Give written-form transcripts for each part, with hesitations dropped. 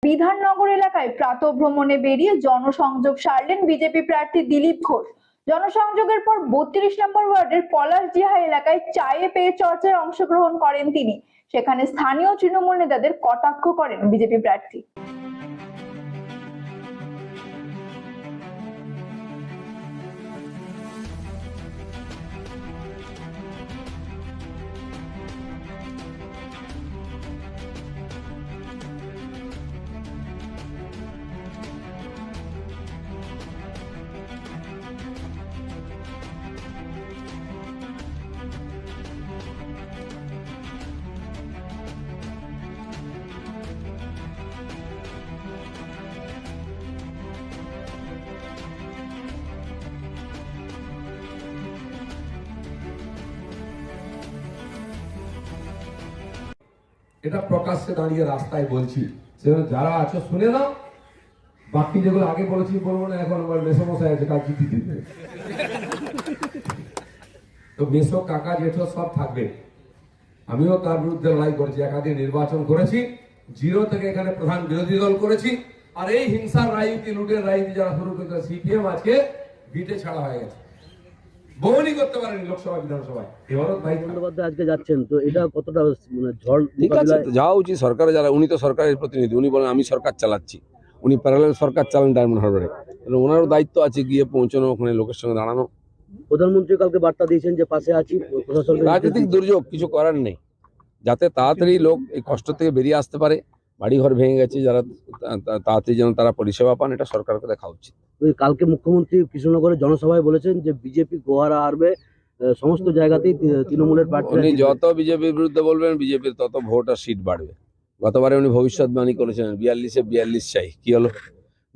বিধাননগর এলাকায় প্রাতঃভ্রমণে বেরিয়ে জনসংযোগ সারলেন বিজেপি প্রার্থী দিলীপ ঘোষ। জনসংযোগের পর 32 নম্বর ওয়ার্ডের পলাশডিহা এলাকায় চায়ে পেয়ে চর্চায় অংশগ্রহণ করেন তিনি। সেখানে স্থানীয় তৃণমূল নেতাদের কটাক্ষ করেন বিজেপি প্রার্থী। এটা প্রকাশ্যে দাঁড়িয়ে রাস্তায় বলছি, সেজন্য যারা আছো শুনে নাও। বাকি যেগুলো আগে বলেছি বলবো না, এখন আমার মেসমশাই আছে কাজ জিতি দিতে। তো মেসো কাকা জেঠো সব থাকবে। আমিও তার বিরুদ্ধে লড়াই করেছি, একাধিক নির্বাচন করেছি, জিরো থেকে এখানে প্রধান বিরোধী দল করেছি। আর এই হিংসার রাজনীতি, লুটের রাজনীতি যারা শুরু করেছে সিপিএম আজকে বিটে ছাড়া হয়ে গেছে, বহনই করতে পারেনি লোকসভা বিধানসভায়। এবারও ভাই বন্দ্যোপাধ্যায় আজকে যাচ্ছেন, তো এটা কতটা মানে ঝড়? ঠিক আছে, যাওয়া উচিত সরকারে। যারা উনি তো সরকারের প্রতিনিধি, উনি বলেন আমি সরকার চালাচ্ছি, উনি প্যারালাল সরকার চালান ডায়মন্ড হারবারে। ওনারও দায়িত্ব আছে গিয়ে পৌঁছানো, ওখানে লোকের সঙ্গে দাঁড়ানো। প্রধানমন্ত্রী কালকে বার্তা দিয়েছেন যে পাশে আছি। রাজনৈতিক দুর্যোগ, কিছু করার নেই, যাতে তাড়াতাড়ি লোক এই কষ্ট থেকে বেরিয়ে আসতে পারে। বাড়ি ঘর ভেঙে গেছে, যারা তাড়াতাড়ি যেন তারা পরিষেবা পান, এটা সরকারকে দেখা উচিত। কালকে মুখ্যমন্ত্রী কৃষ্ণনগরের জনসভায় বলেছেন যে বিজেপি গোহারা হারবে, সমস্ত জায়গাতেই তৃণমূলের প্রার্থী। উনি যত বিজেপির বিরুদ্ধে বলবেন, বিজেপির তত ভোট আর সিট বাড়বে। গতবারে উনি ভবিষ্যৎবাণী করেছেন 42-এ 42 চাই, কি হলো?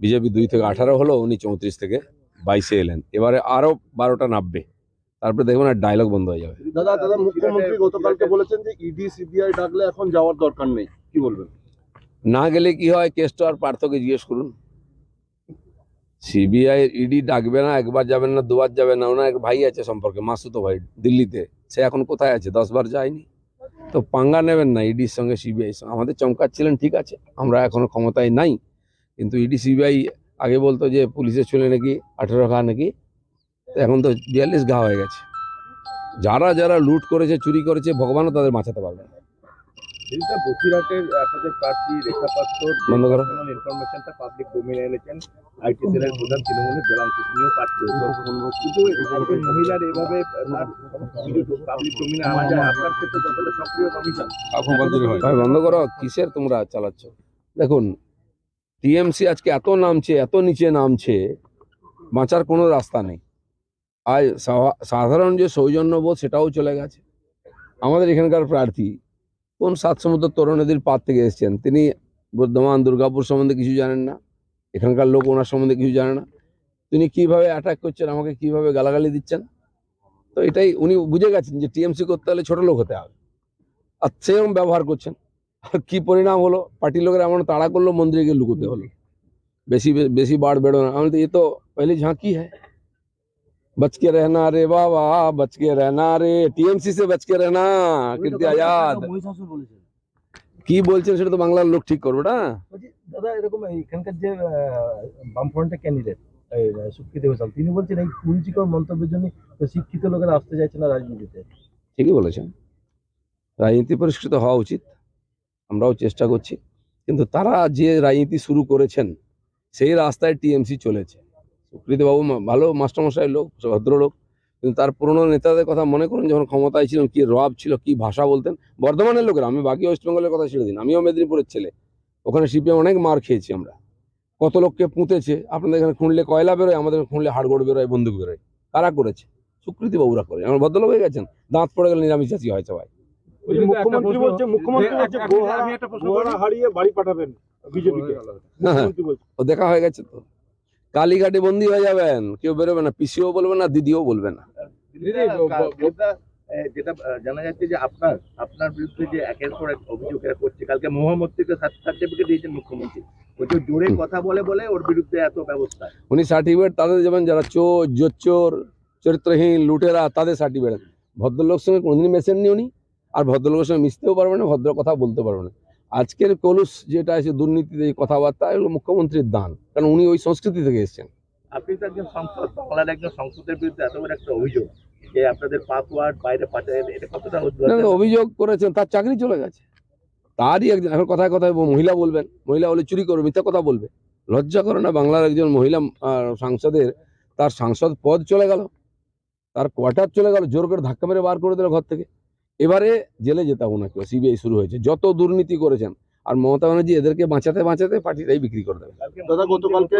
বিজেপি 2 থেকে 18 হলো, উনি 34 থেকে 22-এ এলেন। এবারে আরো 12টা নামবে, তারপরে দেখবেন আর ডায়লগ বন্ধ হয়ে যাবে। দাদা মুখ্যমন্ত্রী গতকালকে বলেছেন যে ইডি সিবিআই ডাকলে এখন যাওয়ার দরকার নেই, কি বলবেন? না গেলে কি হয়, কেসটা আর পার্থকে জিজ্ঞেস করুন। সিবিআই ইডি ডাকবে না, একবার যাবেন না, দুবার যাবেন না। ওনার এক ভাই আছে সম্পর্কে, মাসুতো ভাই, দিল্লিতে। সে এখন কোথায় আছে? 10 বার যায়নি। তো পাঙ্গা নেবেন না ইডির সঙ্গে, সিবিআই সঙ্গে। আমাদের চমকাচ্ছিলেন, ঠিক আছে, আমরা এখনো ক্ষমতায় নাই, কিন্তু ইডি সিবিআই আগে বলতো যে পুলিশের চলে নাকি 18 ঘা নাকি, এখন তো 42 ঘা হয়ে গেছে। যারা যারা লুট করেছে, চুরি করেছে, ভগবানও তাদের বাঁচাতে পারবে না। বসিরহাটের আপনাদের প্রার্থী রেখা পাত্র বন্ধ করো। ইনফরমেশনটা পাবলিক ডোমেইনে এনেছেন, আইটি সেলের প্রধান তৃণমূলের জেলাংশ তিনিও পাচ্ছেন, কিন্তু একজন মহিলার এভাবে পাবলিক ডোমেইনে আনা যায়, আপনার ক্ষেত্রে যতটা সক্রিয় কমিশন ভাই বন্ধ করো, কিসের তোমরা চালাচ্ছ? দেখুন, টিএমসি আজকে এত নামছে, এত নিচে নামছে, বাঁচার কোনো রাস্তা নেই। আজ সাধারণ যে সৌজন্যবোধ, সেটাও চলে গেছে। আমাদের এখানকার প্রার্থী কোন 7 সমুদ্র তরুণ নদীর পার থেকে এসেছেন, তিনি বর্ধমান দুর্গাপুর সম্বন্ধে কিছু জানেন না, এখানকার লোক ওনার সম্বন্ধে কিছু জানে না। তিনি কিভাবে অ্যাটাক করছেন, আমাকে কিভাবে গালাগালি দিচ্ছেন, তো এটাই উনি বুঝে গেছেন যে টিএমসি করতে হলে ছোট লোক হতে হবে, আর সেরকম ব্যবহার করছেন। আর কি পরিণাম হলো, পার্টির লোকের এমন তাড়া করলো, মন্দিরে গিয়ে লুকোতে হলো। বেশি বেশি বাড় বেড়ো না। আমি তো ये तो पहली झांकी है। बच के रहना रे बाबा, बच के रहना रे, টিএমসি से बच के रहना। কীর্তি আজাদ কি বলছেন সেটা তো বাংলার লোক ঠিক করবে না। দাদা এরকম এখানকার যে বামফ্রন্টের ক্যান্ডিডেট সুকৃতি ঘোষাল, তিনি বলছেন এই কুরুচিকর মন্তব্যের জন্য শিক্ষিত লোকেরা আসতে চাইছে না রাজনীতিতে। ঠিকই বলেছেন, রাজনীতি পরিষ্কৃত হওয়া উচিত, আমরাও চেষ্টা করছি, কিন্তু তারা যে রাজনীতি শুরু করেছেন সেই রাস্তায় টিএমসি চলেছে। সুকৃতিবাবু ভালো মাস্টারমশাই লোক, ভদ্রলোক, কিন্তু তার পুরনো নেতাদের কথা মনে করুন, যখন ক্ষমতায় ছিলেন কি রব ছিল, কি ভাষা বলতেন। বর্ধমানের লোকেরা, আমি বাকি ওয়েস্ট বেঙ্গলের কথা ছেড়ে দিন, আমিও মেদিনীপুরের ছেলে, ওখানে সিপিএম অনেক মার খেয়েছি আমরা। কত লোককে পুঁতেছে, আপনাদের এখানে খুঁড়লে কয়লা বেরোয়, আমাদের খুঁড়লে হাড়গোড় বেরোয়, বন্দুক বেরোয়। কারা করেছে? সুকৃতিবাবুরা করে। আমার ভদ্রলোক হয়ে গেছেন, দাঁত পড়ে গেলে নিরামিষাচি হয় সবাই। মুখ্যমন্ত্রী বলছে গোহারা হারিয়ে বাড়ি পাঠাবেন বিজেপিকে, ও দেখা হয়ে গেছে তো, কালীঘাটে বন্দী হয়ে যাবেন, কেউ বেরোবে না, পিসিও বলবে না, দিদিও বলবে না। যেটা জানা যাচ্ছে যে আপনার বিরুদ্ধে যে একের পর এক অভিযোগ এরা করছে, কালকে মোহাম্মদকে সার্টিফিকেট দিয়েছেন মুখ্যমন্ত্রী, ওই তো জোরে কথা বলে ওর বিরুদ্ধে এত ব্যবস্থা। উনি সার্টিফিকেট তাদের যেমন, যারা চোর, জোচ্চোর, চরিত্রহীন, লুটেরা, তাদের সার্টিফিকেট। ভদ্রলোক সঙ্গে কোনোদিন মেশেননি উনি, আর ভদ্রলোকের সঙ্গে মিশতেও পারবে না, ভদ্র কথা বলতে পারবে না। আজকের কলুষ যেটা আছে দুর্নীতিতে এই কথাবার্তা, এগুলো মুখ্যমন্ত্রীর দান, কারণ উনি ওই সংস্কৃতি থেকে এসেছেন। আপনি তো একজন সংসদ, বাংলার একজন সংসদের বিরুদ্ধে এত বড় একটা অভিযোগ যে আপনাদের পাসওয়ার্ড বাইরে পাঠায়, এটা কতটা না, না, অভিযোগ করেছেন, তার চাকরি চলে গেছে। তারই একজন এখন কথায় কথায় মহিলা বলবেন, মহিলা বলে চুরি করবে, মিথ্যা কথা বলবে। লজ্জা করে না বাংলার একজন মহিলা সাংসদের? তার সাংসদ পদ চলে গেল, তার কোয়ার্টার চলে গেল, জোর করে ধাক্কা মেরে বার করে দিল ঘর থেকে। এবারে জেলে যেতে হবে নাকি, সিবিআই শুরু হয়েছে। যত দুর্নীতি করেছেন, আর মমতা ব্যানার্জি এদেরকে বাঁচাতে বাঁচাতে পার্টিটাই বিক্রি করে দেবে। দাদা গতকালকে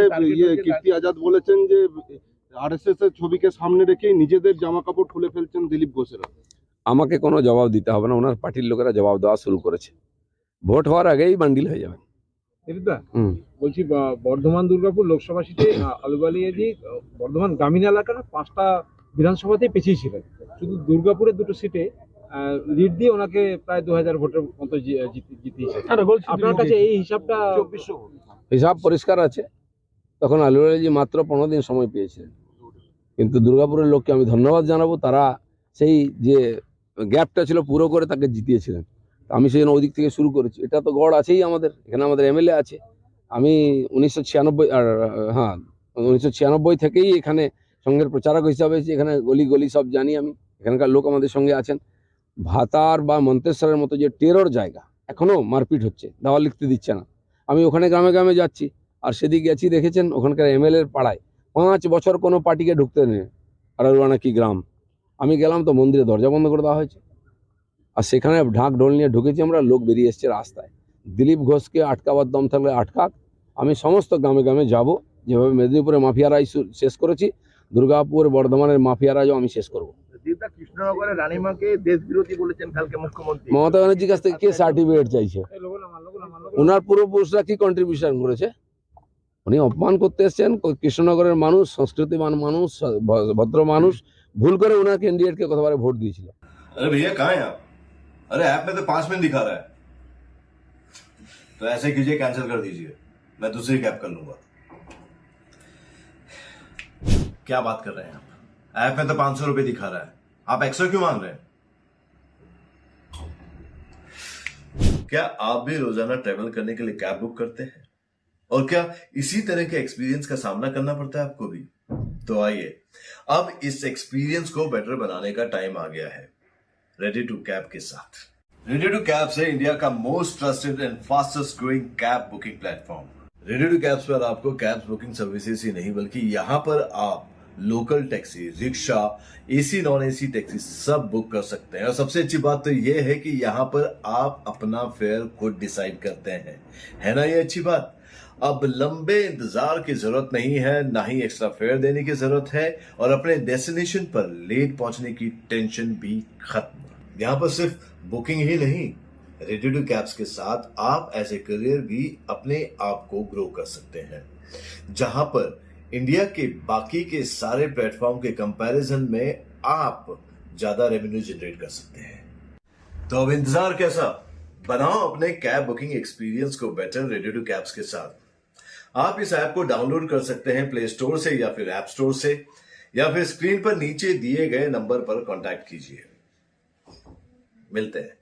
কীর্তি আজাদ বলেছেন যে আরএসএস এর ছবিকে সামনে রেখে নিজেদের জামা কাপড় খুলে ফেলছেন দিলীপ ঘোষেরা। আমাকে কোনো জবাব দিতে হবে না, ওনার পার্টির লোকেরা জবাব দেওয়া শুরু করেছে। ভোট হওয়ার আগেই বান্ডিল হয়ে যাবে। বলছি বর্ধমান দুর্গাপুর লোকসভা সিটে আলুবালিয়াজি বর্ধমান গ্রামীণ এলাকার 5টা বিধানসভাতেই পিছিয়ে ছিলেন, শুধু দুর্গাপুরের 2টো সিটে লিড দিয়ে ওনাকে প্রায় 2000 ভোটের মতো জিতিয়েছে। আপনার কাছে এই হিসাবটা? হিসাব পরিষ্কার আছে। তখন আলুবালিয়াজি মাত্র 15 দিন সময় পেয়েছিলেন, কিন্তু দুর্গাপুরের লোককে আমি ধন্যবাদ জানাবো, তারা সেই যে গ্যাপটা ছিল পুরো করে তাকে জিতিয়েছিলেন। আমি সেই জন্য ওই দিক থেকে শুরু করেছি। এটা তো গড় আছেই আমাদের এখানে, আমাদের এমএলএ আছে। আমি 1996 থেকেই এখানে সংঘের প্রচারক হিসাবে এখানে গলি গলি সব জানি আমি। এখানকার লোক আমাদের সঙ্গে আছেন। ভাতার বা মন্তেশ্বরের মতো যে টেরর জায়গা, এখনো মারপিট হচ্ছে, দেওয়াল লিখতে দিচ্ছে না। আমি ওখানে গ্রামে গ্রামে যাচ্ছি, আর সেদিক গেছি, দেখেছেন ওখানকার এমএলএর পাড়ায় 5 বছর কোনো পার্টিকে ঢুকতে নেই। আরারুয়ানা কি গ্রাম, আমি গেলাম তো মন্দিরে দরজা বন্ধ করে দেওয়া হয়েছে। আর সেখানে ঢাক ঢোল নিয়ে ঢুকেছি আমরা, লোক বেরিয়ে এসছে রাস্তায়। দিলীপ ঘোষকে আটকাবার দম থাকলে আটকাক। আমি সমস্ত গ্রামে গ্রামে যাব, যেভাবে মেদিনীপুরে মাফিয়ারাই শেষ করেছি, দুর্গাপুর বর্ধমানের মাফিয়ারাজও আমি শেষ করব। দিদা কৃষ্ণনগরের রানীমাকে দেশ বিরোধী বলেছেন কালকে মুখ্যমন্ত্রী। মমতা ব্যানার্জির কাছ থেকে কে সার্টিফিকেট চাইছে? ওনার পূর্বপুরুষরা কি কন্ট্রিবিউশন করেছে? উনি অপমান করতে এসছেন কৃষ্ণনগরের মানুষ, সংস্কৃতিবান মানুষ, ভদ্র মানুষ, ভুল করে ওনার ক্যান্ডিডেটকে কতবারে ভোট দিয়েছিল। अरे भैया कहाँ हैं आप? अरे ऐप में तो 5 मिनट दिखा रहा है, तो ऐसे कीजिए, कैंसिल कर दीजिए, मैं दूसरी कैब कर लूंगा। क्या बात कर रहे हैं आप? ऐप में तो 500 रुपए दिखा रहा है, आप एक्स्ट्रा क्यों मांग रहे हैं? क्या आप भी रोजाना ट्रेवल करने के लिए कैब बुक करते हैं? और क्या इसी तरह के एक्सपीरियंस का सामना करना पड़ता है आपको भी? तो आइए, अब इस एक्सपीरियंस को बेटर बनाने का टाइम आ गया है रेडी टू कैब के साथ। रेडी टू कैब से इंडिया का most trusted and fastest growing cab booking platform. Ready to cabs पर आपको कैब बुकिंग सर्विसेज ही नहीं, बल्कि यहाँ पर आप local taxi, rickshaw, AC non AC taxi सब बुक कर सकते हैं। और सबसे अच्छी बात तो ये है कि यहाँ पर आप अपना फेयर खुद डिसाइड करते हैं, है ना ये अच्छी बात? अब लंबे इंतजार की जरूरत नहीं है, ना ही एक्स्ट्रा फेयर देने की जरूरत है, और अपने डेस्टिनेशन पर लेट पहुंचने की टेंशन भी खत्म। यहाँ पर सिर्फ बुकिंग ही नहीं, रेडी टू कैब्स के साथ आप एज ए करियर भी अपने आप को ग्रो कर सकते हैं, जहां पर इंडिया के बाकी के सारे प्लेटफॉर्म के कंपैरिजन में आप ज्यादा रेवेन्यू जनरेट कर सकते हैं। तो अब इंतजार कैसा? बनाओ अपने कैब बुकिंग एक्सपीरियंस को बेटर रेडी टू कैब्स के साथ। आप इस ऐप को डाउनलोड कर सकते हैं प्ले स्टोर से या फिर ऐप स्टोर से, या फिर स्क्रीन पर नीचे दिए गए नंबर पर कांटेक्ट कीजिए। मिलते हैं।